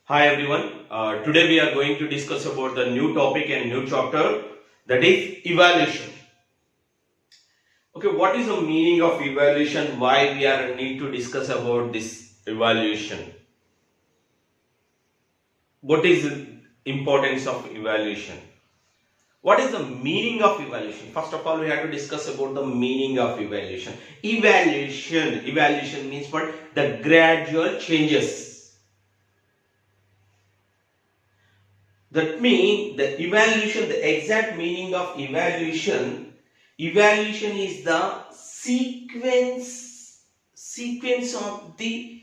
Hi everyone. Today we are going to discuss about the new topic and new chapter, that is evaluation. Okay, what is the meaning of evaluation? Why we are need to discuss about this evaluation? What is the importance of evaluation? What is the meaning of evaluation? First of all, we have to discuss about the meaning of evaluation. Evaluation means what? The gradual changes. That means the exact meaning of evaluation is the sequence of the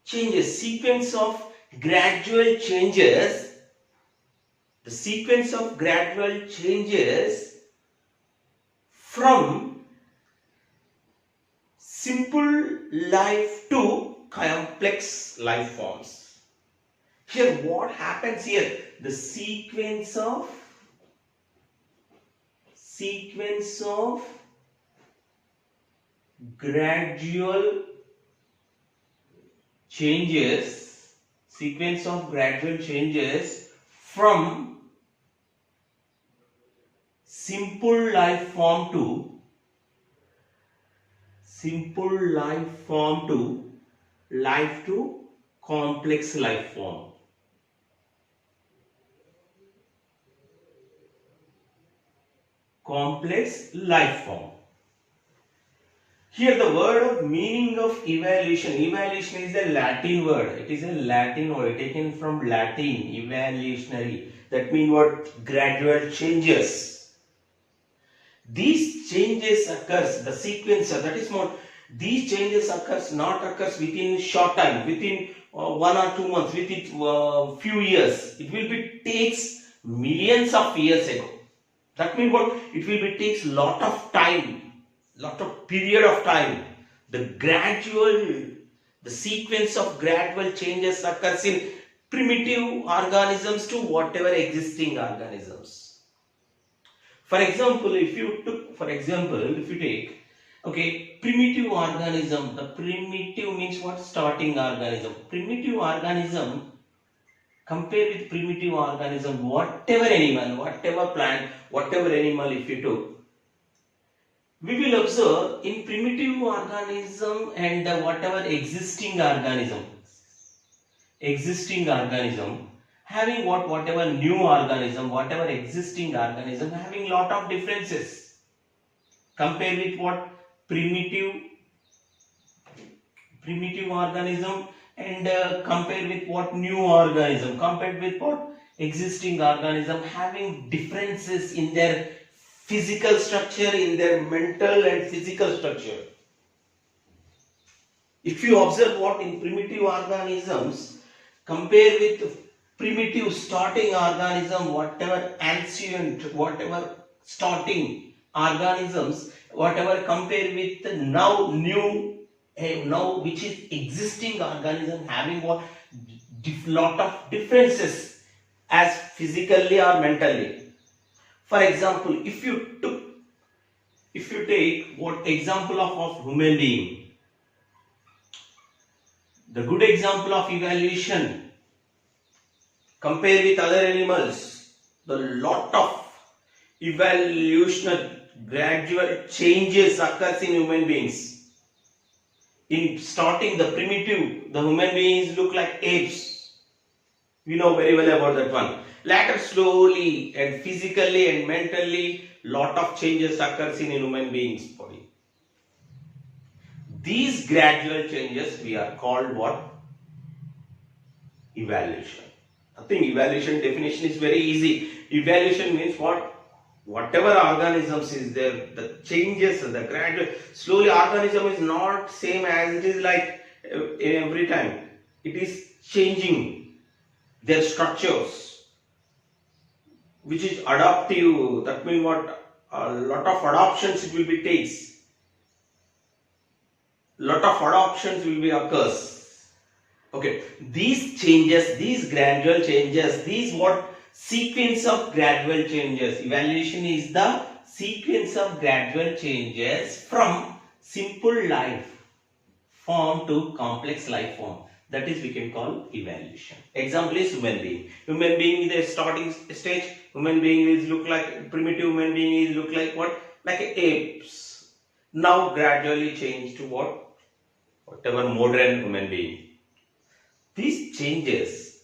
changes, sequence of gradual changes, the sequence of gradual changes from simple life to complex life forms. Here, what happens here? The sequence of gradual changes, from simple life form to complex life form. Complex life form. Here the word of meaning of evaluation is a Latin word. It is a Latin word taken from Latin, evaluationary. That means what? Gradual changes. These changes occurs, the sequence, that is more, these changes occurs within short time, within 1 or 2 months, within few years. It will be takes millions of years ago. That means what? It will be takes lot of time, lot of period of time. The sequence of gradual changes occurs in primitive organisms to whatever existing organisms. For example, if you take, okay, primitive organism, the primitive means what? Starting organism. Primitive organism, compare with primitive organism, whatever animal, whatever plant, whatever animal if you took, we will observe in primitive organism and whatever existing organism having whatever new organism, whatever existing organism having lot of differences. Compare with what? Primitive organism and compare with what? New organism, compared with what? Existing organism, having differences in their physical structure, in their mental and physical structure. If you observe what in primitive organisms, compare with primitive starting organism, whatever ancient, whatever starting organisms, whatever compare with the now new, now which is existing organism having what? Lot of differences as physically or mentally. For example, if you take what example of human being, the good example of evaluation, compare with other animals, the lot of evolutionary gradual changes occurs in human beings. In starting the primitive, the human beings look like apes. We know very well about that one. Later, slowly and physically and mentally, lot of changes occurs in a human being's body. These gradual changes we are called what? Evaluation. I think evaluation definition is very easy. Evaluation means what? Whatever organisms is there, the changes, the gradual, slowly organism is not same as it is like every time. It is changing their structures, which is adaptive. That means what? A lot of adoptions it will be takes. Lot of adoptions will be occurs. Okay, these changes, these gradual changes, these what? Sequence of gradual changes. Evaluation is the sequence of gradual changes from simple life form to complex life form. That is we can call evaluation. Example is human being. Human being in the starting stage, human being is look like primitive human being is look like what? Like apes. Now gradually change to what? Whatever modern human being. These changes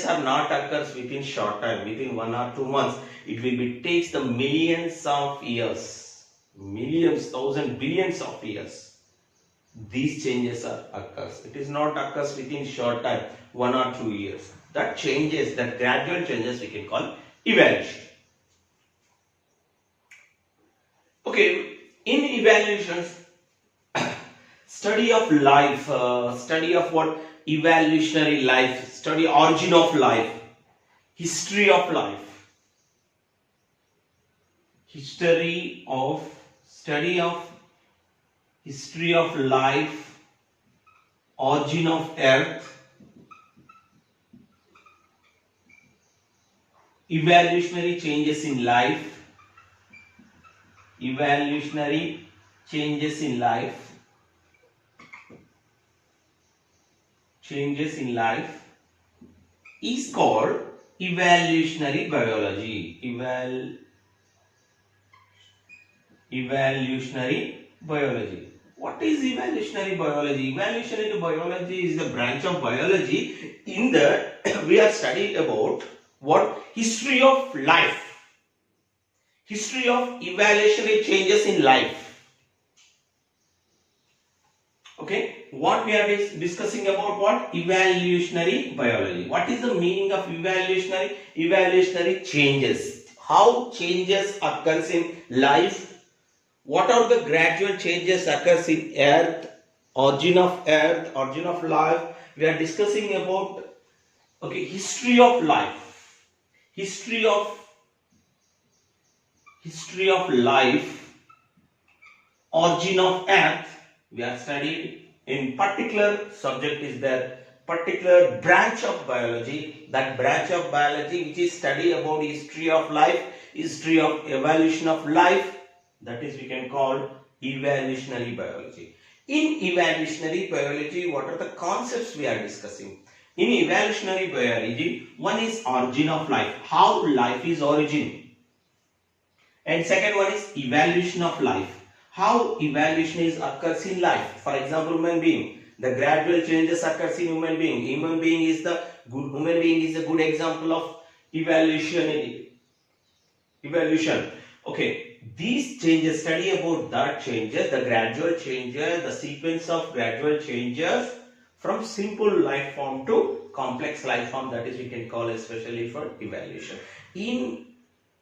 are not occurs within short time, within 1 or 2 months. It will be takes the millions of years, millions, thousands, billions of years. These changes are occurs. It is not occurs within short time, 1 or 2 years. That changes, that gradual changes we can call evaluation. Okay, in evaluations, study of life, study of what? Evolutionary life, study origin of life, history of life, history of life, origin of earth, evolutionary changes in life, changes in life is called evolutionary biology. Evolutionary biology. What is evolutionary biology? Evolutionary biology is the branch of biology in that we are studying about what? History of life, history of evolutionary changes in life. Okay, what we are discussing about what? Evolutionary biology. What is the meaning of evolutionary? Evolutionary changes. How changes occurs in life? What are the gradual changes occurs in earth, origin of life? We are discussing about history of life, history of life, origin of earth. We are studied in particular subject is there, particular branch of biology, that branch of biology which is study about history of life, history of evolution of life, that is we can call evolutionary biology. In evolutionary biology, what are the concepts we are discussing? In evolutionary biology, one is origin of life, how life is origin, and second one is evolution of life, how evolution is occurs in life. For example, human being, the gradual changes occurs in human being. Human being is a good example of evolution. Okay, these changes, study about that changes, the gradual changes, the sequence of gradual changes from simple life form to complex life form, that is we can call especially for evolution. In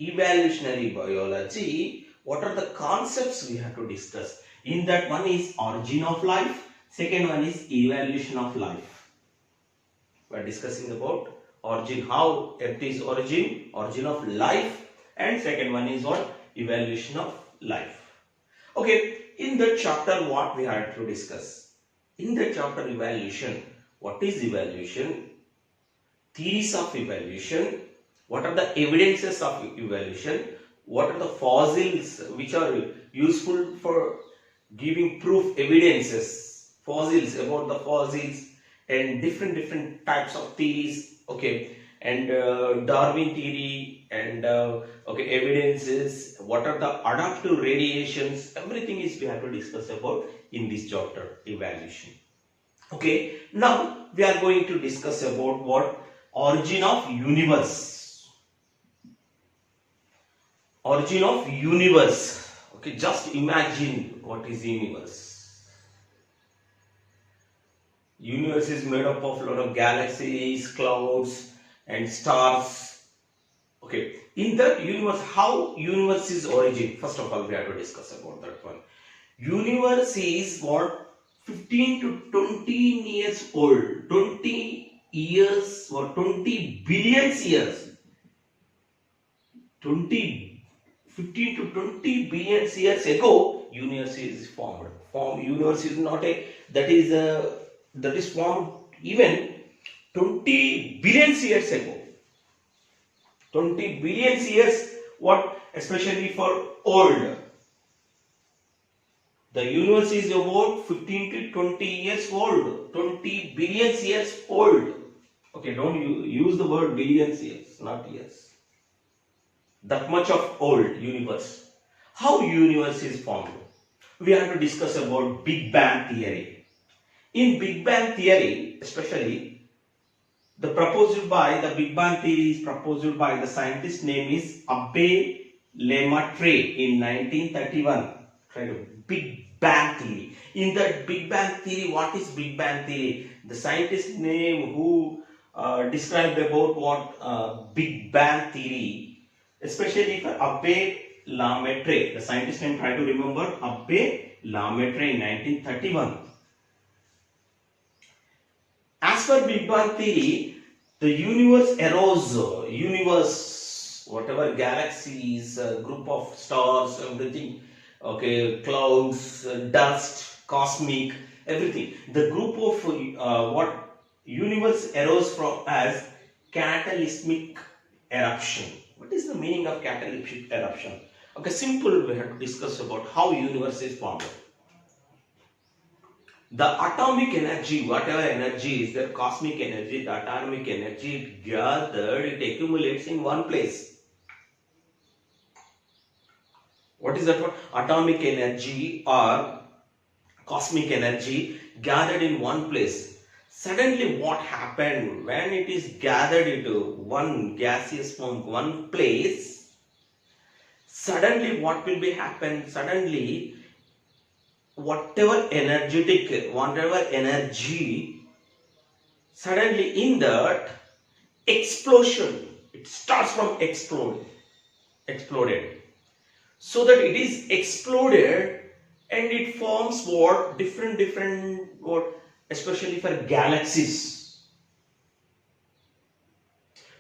evolutionary biology, what are the concepts we have to discuss? In that, one is origin of life, second one is evolution of life. We are discussing about origin, how earth is origin of life, and second one is what? Evolution of life. Okay, in that chapter what we have to discuss? In the chapter evolution, what is evolution? Theories of evolution. What are the evidences of evolution? What are the fossils which are useful for giving proof evidences? Fossils, about the fossils, and different types of theories. Okay, and Darwin theory, and evidences. What are the adaptive radiations? Everything is we have to discuss about in this chapter evolution. Okay, now we are going to discuss about what? Origin of universe. Origin of universe. Okay, just imagine what is universe. Universe is made up of a lot of galaxies, clouds, and stars. Okay, in that universe, how universe is origin? First of all, we have to discuss about that one. Universe is what? 15 to 20 years old. 20 years or 20 billion years. 15 to 20 billion years ago, universe is formed. Universe is not that is formed even 20 billion years ago. 20 billion years, what? Especially for old. The universe is about 15 to 20 years old, 20 billion years old. Okay, don't use the word billions years, not years. That much of old universe. How universe is formed? We have to discuss about Big Bang theory. In Big Bang theory, especially the Big Bang theory is proposed by the scientist name is Abbe Lemaitre in 1931. Big Bang theory. In that Big Bang theory, what is Big Bang theory? The scientist name who described about what Big Bang theory, especially for Abbe Lemaitre. The scientist name, try to remember, Abbe Lemaitre in 1931. As per Big Bang theory, the universe arose, whatever galaxies, group of stars, everything, okay, clouds, dust, cosmic, everything. The group of what universe arose from as cataclysmic eruption. What is the meaning of cataclysmic eruption? Okay, simple, we have to discuss about how universe is formed. The atomic energy, whatever energy is there, cosmic energy, the atomic energy, it gathered, it accumulates in one place. What is that word? Atomic energy or cosmic energy gathered in one place. Suddenly what happened when it is gathered into one gaseous form, one place, suddenly what will be happen? Suddenly whatever energy, suddenly in that explosion, it starts from exploded. So that it is exploded and it forms what? Different what? Especially for galaxies.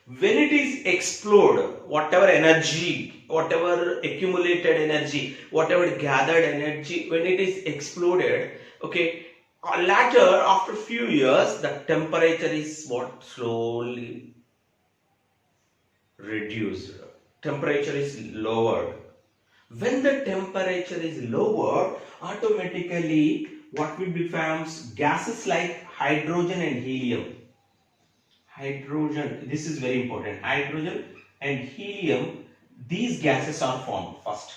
When it is explode, whatever energy, whatever accumulated energy, whatever gathered energy, when it is exploded, okay, later after few years, the temperature is what? Slowly reduced. Temperature is lowered. When the temperature is lowered, automatically what will be formed? Gases like hydrogen and helium. Hydrogen, this is very important. Hydrogen and helium, these gases are formed first.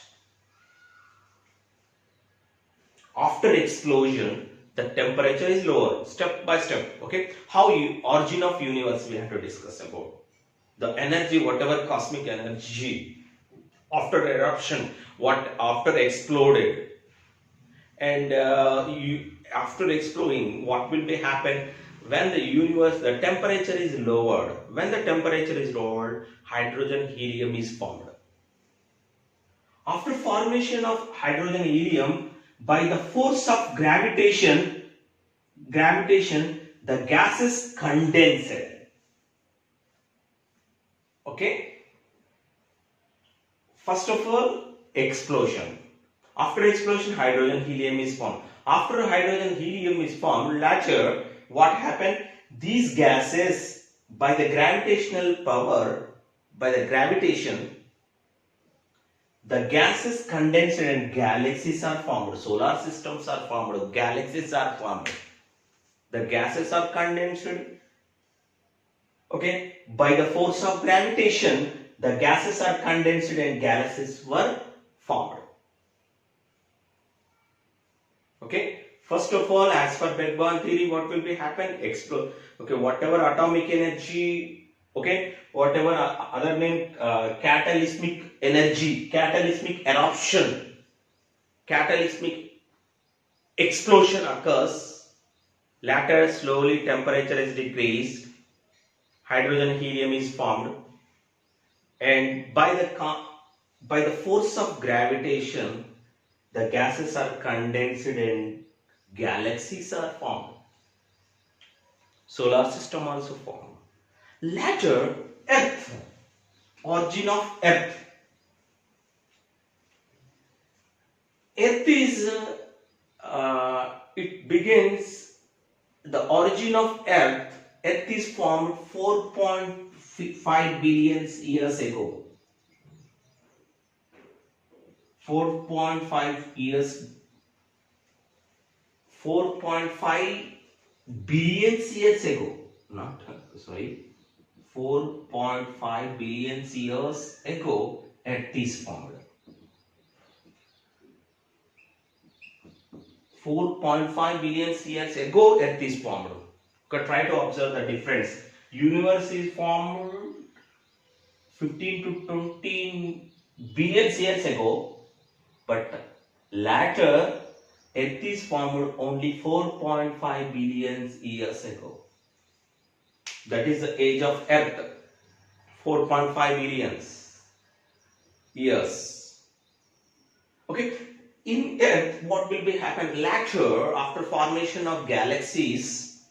After explosion, the temperature is lower, step by step. Okay, origin of universe we have to discuss about. The energy, whatever cosmic energy, after eruption, after exploded, and after exploding, what will be happen? When the universe, the temperature is lowered. When the temperature is lowered, hydrogen helium is formed. After formation of hydrogen helium, by the force of gravitation, the gases condensed. Okay. First of all, explosion. After explosion, hydrogen helium is formed. After hydrogen helium is formed, later what happened? These gases, by the gravitational power, by the gravitation, the gases condensed and galaxies are formed. Solar systems are formed. Galaxies are formed. The gases are condensed. Okay, by the force of gravitation, the gases are condensed and galaxies were formed. Okay, first of all, as per Big Bang theory, what will be happen? Explode. Okay, whatever atomic energy, okay, whatever other name, cataclysmic energy, cataclysmic eruption, cataclysmic explosion occurs. Later, slowly temperature is decreased. Hydrogen helium is formed, and by the force of gravitation, the gases are condensed and galaxies are formed. Solar system also formed. Later, Earth, origin of Earth. Earth is, it begins, the origin of Earth is formed 4.5 billion years ago. 4.5 years 4.5 billion years ago, not sorry, 4.5 billion years ago, Earth is formed. 4.5 billion years ago, Earth is formed. Okay, try to observe the difference. Universe is formed 15 to 20 billion years ago, but later Earth is formed only 4.5 billion years ago. That is the age of Earth, 4.5 billion years. Okay, in Earth, what will be happen later after formation of galaxies?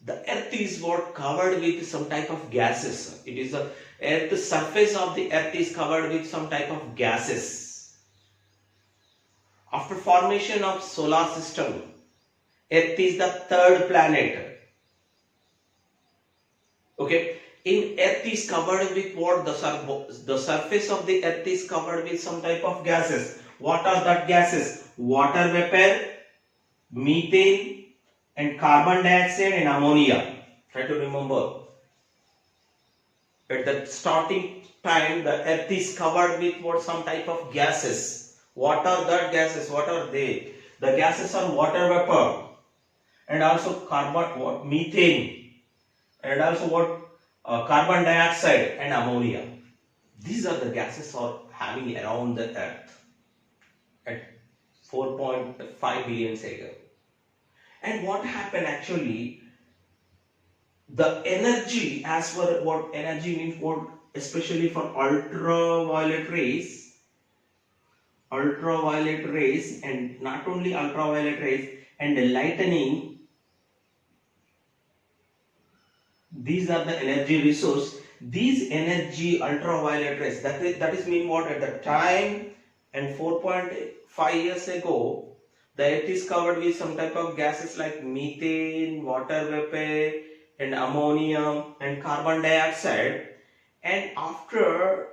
The Earth is what covered with some type of gases. It is the Earth, the surface of the Earth is covered with some type of gases. After formation of solar system, Earth is the third planet. Okay, in Earth is covered with what? The surface of the Earth is covered with some type of gases. What are that gases? Water vapor, methane, and carbon dioxide and ammonia. Try to remember. At the starting time, the Earth is covered with what? Some type of gases. What are that gases? What are they? The gases are water vapor and also methane. And also what? Carbon dioxide and ammonia. These are the gases are having around the Earth at 4.5 billion ago. And what happened actually? The energy, as per what energy means, what especially for ultraviolet rays, and not only ultraviolet rays and the lightning. These are the energy resource. These energy ultraviolet rays, that is mean what? At the time and 4.5 years ago, the Earth is covered with some type of gases like methane, water vapor, and ammonia and carbon dioxide. And after,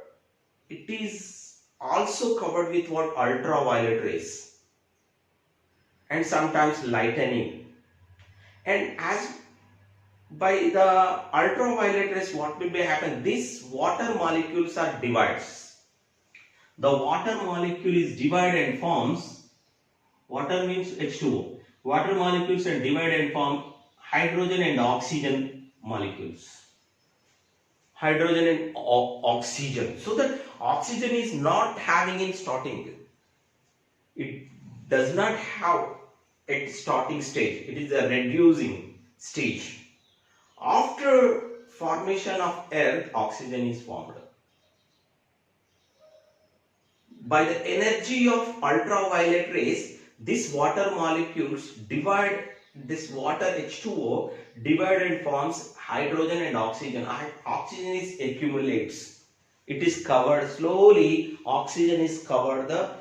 it is also covered with what? Ultraviolet rays and sometimes lightning. And as by the ultraviolet rays, what will be happen? These water molecules are divided. The water molecule is divided and forms, water means H2O. Water molecules are divided and form hydrogen and oxygen molecules. Hydrogen and oxygen. So that oxygen is not having in starting. It does not have at starting stage. It is a reducing stage. After formation of Earth, oxygen is formed. By the energy of ultraviolet rays, these water molecules divide, this water H2O divide and forms hydrogen and oxygen. Oxygen is accumulates. It is covered slowly. Oxygen is covered the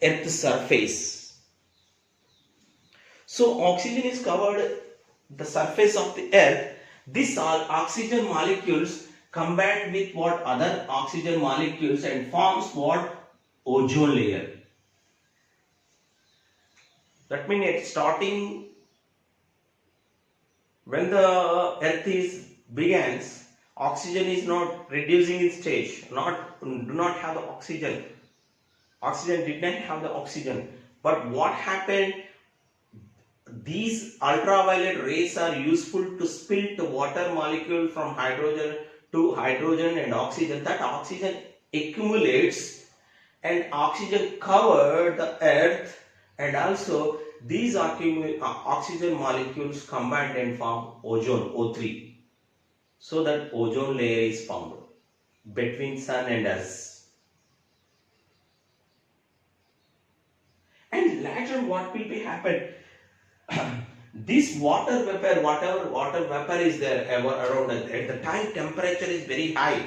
Earth's surface. So oxygen is covered the surface of the Earth. These all oxygen molecules combined with what? Other oxygen molecules and forms what? Ozone layer. That means at starting, when the Earth is begins, oxygen is not reducing its stage. Do not have the oxygen. Oxygen did not have the oxygen. But what happened? These ultraviolet rays are useful to split the water molecule from hydrogen to hydrogen and oxygen. That oxygen accumulates and oxygen covered the Earth, and also these oxygen molecules combined and form ozone, O3. So that ozone layer is formed between sun and us. And later what will be happen? This water vapor, whatever water vapor is there around at the time, temperature is very high.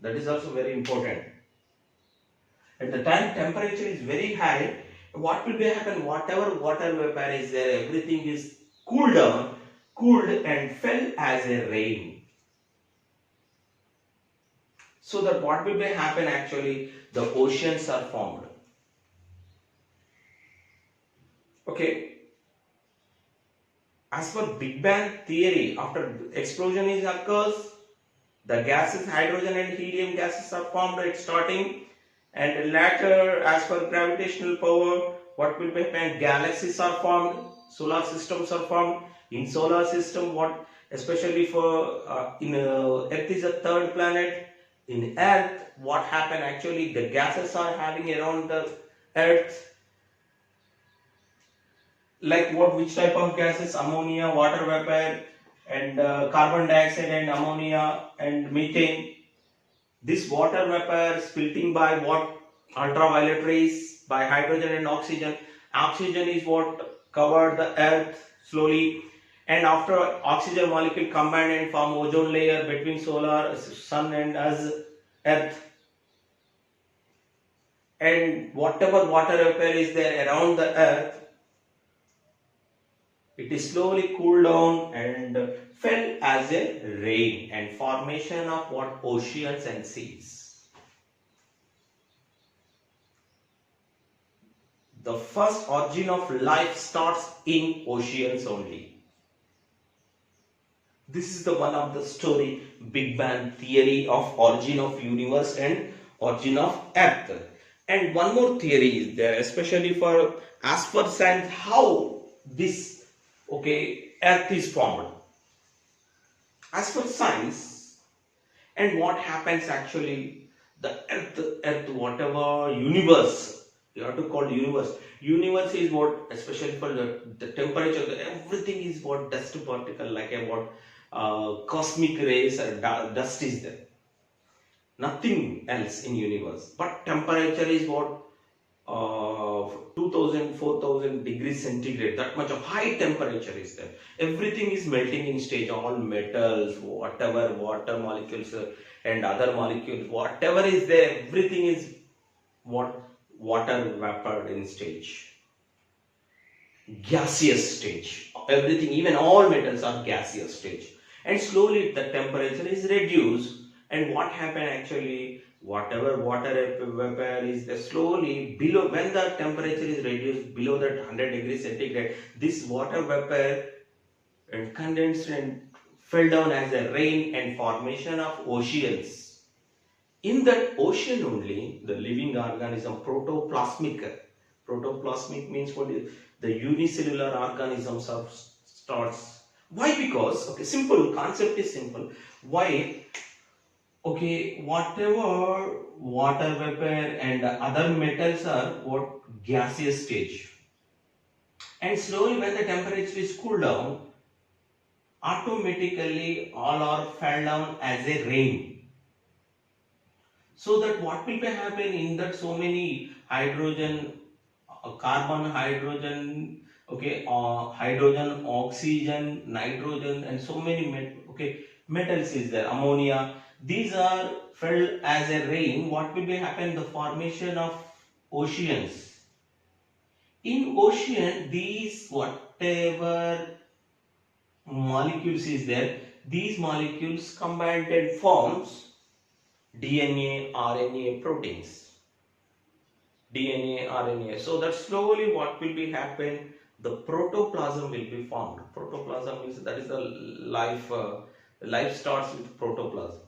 That is also very important. At the time temperature is very high, what will be happen? Whatever water vapor is there, everything is cooled down, cooled and fell as a rain. So that what will be happen actually? The oceans are formed. Okay, as per Big Bang theory, after explosion is occurs, the gases hydrogen and helium gases are formed at starting, and later, as per gravitational power, what will happen? Galaxies are formed, solar systems are formed. In solar system, what especially for in Earth is a third planet. In Earth, what happened actually? The gases are having around the Earth, like what, which type of gases? Ammonia, water vapor, and carbon dioxide and ammonia and methane. This water vapor splitting by what? Ultraviolet rays, by hydrogen and oxygen. Oxygen is what covered the earth slowly, and after oxygen molecule combine and form ozone layer between solar sun and us earth, and whatever water vapor is there around the earth, it is slowly cooled down and fell as a rain and formation of what? Oceans and seas. The first origin of life starts in oceans only. This is the one of the story, Big Bang theory of origin of universe and origin of earth. And one more theory is there, especially for as per science, how this earth is formed. As per science, and what happens actually, the earth whatever universe, you have to call universe is what, especially for the temperature, everything is what dust particle, like a what cosmic rays or dust is there, nothing else in universe, but temperature is what 2000 4000 degrees centigrade, that much of high temperature is there. Everything is melting in stage, all metals, whatever water molecules and other molecules, whatever is there, everything is what? Water vapor in stage, gaseous stage, everything, even all metals are gaseous stage, and slowly the temperature is reduced, and what happened actually, whatever water vapor is there, slowly below, when the temperature is reduced below that 100 degrees centigrade, this water vapor and condensed and fell down as a rain and formation of oceans. In that ocean only, the living organism protoplasmic means what is the unicellular organisms of starts. Why? Because simple concept is simple. Why? Whatever water vapor and other metals are what? Gaseous stage, and slowly when the temperature is cooled down, automatically all are fell down as a rain. So that what will be happen in that, so many hydrogen, carbon, hydrogen, hydrogen, oxygen, nitrogen, and so many metals is there, ammonia. These are fell as a rain. What will be happen? The formation of oceans. In ocean, these whatever molecules is there, these molecules combined and forms DNA, RNA, proteins. DNA, RNA. So that slowly what will be happen? The protoplasm will be formed. Protoplasm is, that is the life. Life starts with protoplasm.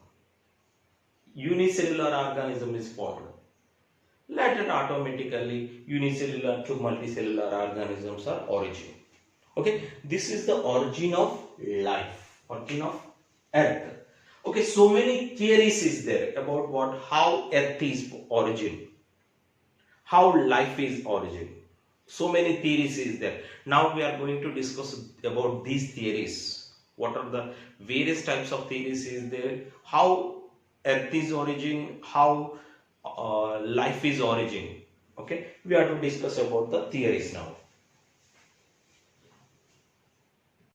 Unicellular organism is formed. Later automatically unicellular to multicellular organisms are origin. Okay, this is the origin of life, origin of earth. Okay, so many theories is there about what, how earth is origin, how life is origin. So many theories is there. Now we are going to discuss about these theories. What are the various types of theories is there? How earth is origin, how life is origin. Okay, we are to discuss about the theories now.